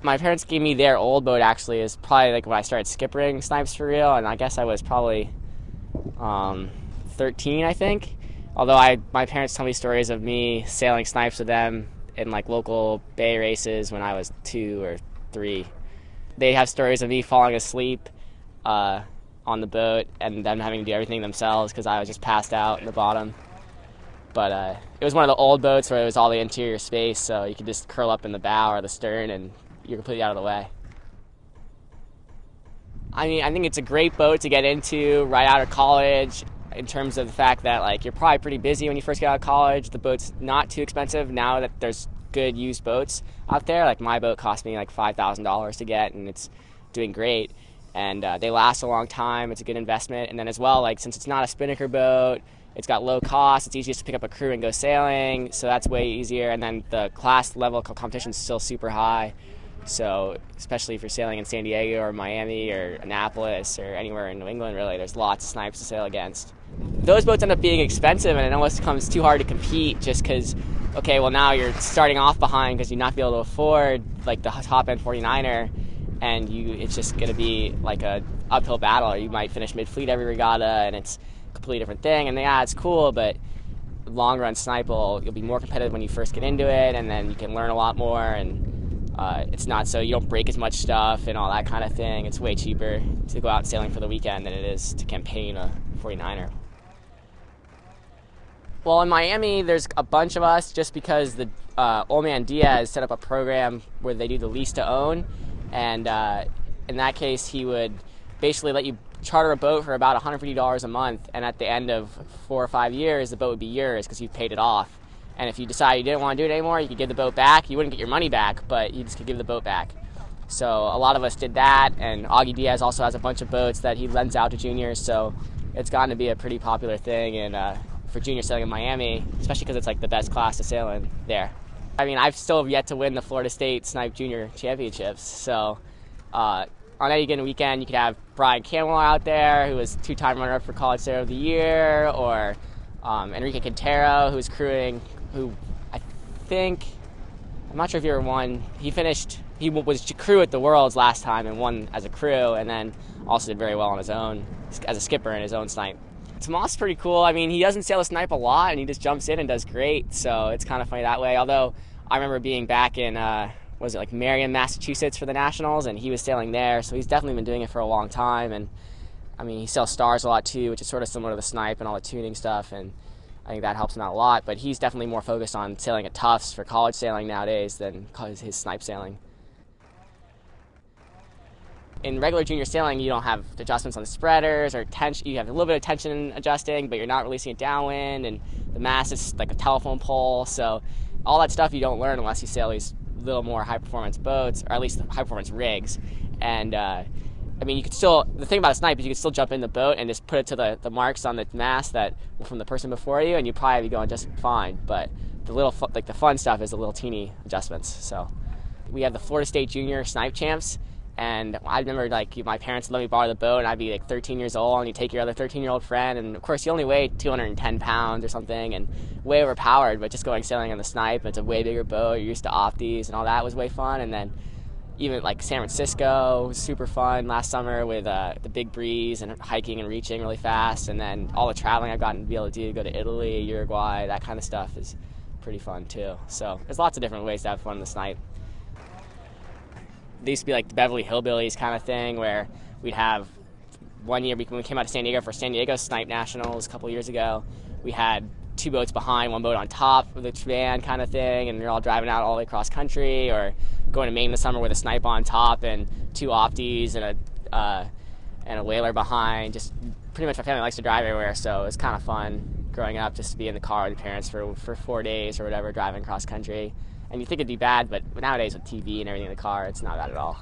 My parents gave me their old boat, actually, is probably like when I started skippering snipes for real, and I guess I was probably 13, I think. Although my parents tell me stories of me sailing snipes with them in like local bay races when I was 2 or 3. They have stories of me falling asleep on the boat and them having to do everything themselves because I was just passed out in the bottom. But it was one of the old boats where it was all the interior space, so you could just curl up in the bow or the stern and you're completely out of the way. I mean, I think it's a great boat to get into right out of college in terms of the fact that like you're probably pretty busy when you first get out of college. The boat's not too expensive now that there's good used boats out there. Like my boat cost me like $5,000 to get, and it's doing great. And they last a long time. It's a good investment. And then as well, like since it's not a spinnaker boat, it's got low cost. It's easiest to pick up a crew and go sailing, so that's way easier. And then the class level competition is still super high. So especially if you're sailing in San Diego or Miami or Annapolis or anywhere in New England, really, there's lots of snipes to sail against. Those boats end up being expensive, and it almost becomes too hard to compete just because, okay, well now you're starting off behind because you're not be able to afford like the top end 49er, and it's just going to be like a uphill battle. You might finish mid-fleet every regatta, and it's a completely different thing. And yeah, it's cool, but long run snipe you'll be more competitive when you first get into it, and then you can learn a lot more, and it's not so you don't break as much stuff and all that kind of thing. It's way cheaper to go out sailing for the weekend than it is to campaign a 49er. Well, in Miami, there's a bunch of us just because the old man Diaz set up a program where they do the lease to own, and in that case, he would basically let you charter a boat for about $150 a month, and at the end of 4 or 5 years, the boat would be yours because you've paid it off. And if you decide you didn't want to do it anymore, you could give the boat back. You wouldn't get your money back, but you just could give the boat back. So a lot of us did that, and Augie Diaz also has a bunch of boats that he lends out to juniors, so it's gotten to be a pretty popular thing and for junior sailing in Miami, especially because it's like the best class to sail in there. I mean, I've still yet to win the Florida State Snipe Junior Championships, so on any given weekend you could have Brian Camwell out there, who was 2-time runner-up for College Sailor of the Year, or Enrique Quintero, who's crewing, who I think, I'm not sure if he ever won, he was crew at the Worlds last time and won as a crew, and then also did very well on his own, as a skipper in his own snipe. Tomas is pretty cool. I mean, he doesn't sail a snipe a lot, and he just jumps in and does great, so it's kind of funny that way. Although, I remember being back in, Marion, Massachusetts for the Nationals, and he was sailing there, so he's definitely been doing it for a long time, and I mean, he sails stars a lot too, which is sort of similar to the snipe and all the tuning stuff, and I think that helps him out a lot, but he's definitely more focused on sailing at Tufts for college sailing nowadays than his snipe sailing. In regular junior sailing, you don't have adjustments on the spreaders or tension. You have a little bit of tension adjusting, but you're not releasing it downwind, and the mast is like a telephone pole, so all that stuff you don't learn unless you sail these little more high-performance boats, or at least high-performance rigs. And I mean, you could still, the thing about a snipe is you could still jump in the boat and just put it to the marks on the mast that were from the person before you, and you'd probably be going just fine. But the little, like the fun stuff is the little teeny adjustments. So we have the Florida State Junior Snipe Champs, and I remember like my parents would let me borrow the boat, and I'd be like 13 years old, and you take your other 13-year-old friend, and of course you only weigh 210 pounds or something, and way overpowered, but just going sailing on the Snipe, it's a way bigger boat, you're used to opties, and all that was way fun. And then even like San Francisco was super fun last summer with the big breeze and hiking and reaching really fast, and then all the traveling I've gotten to be able to do, go to Italy, Uruguay, that kind of stuff is pretty fun too. So there's lots of different ways to have fun in the Snipe. They used to be like the Beverly Hillbillies kind of thing, where we'd have one year when we came out to San Diego for San Diego Snipe Nationals a couple years ago, we had 2 boats behind, 1 boat on top with a van kind of thing, and you're all driving out all the way across country, or going to Maine in the summer with a snipe on top and 2 opties and a whaler behind. Just pretty much my family likes to drive everywhere, so it's kind of fun growing up just to be in the car with your parents for 4 days or whatever, driving cross country. And you think it'd be bad, but nowadays with TV and everything in the car, it's not bad at all.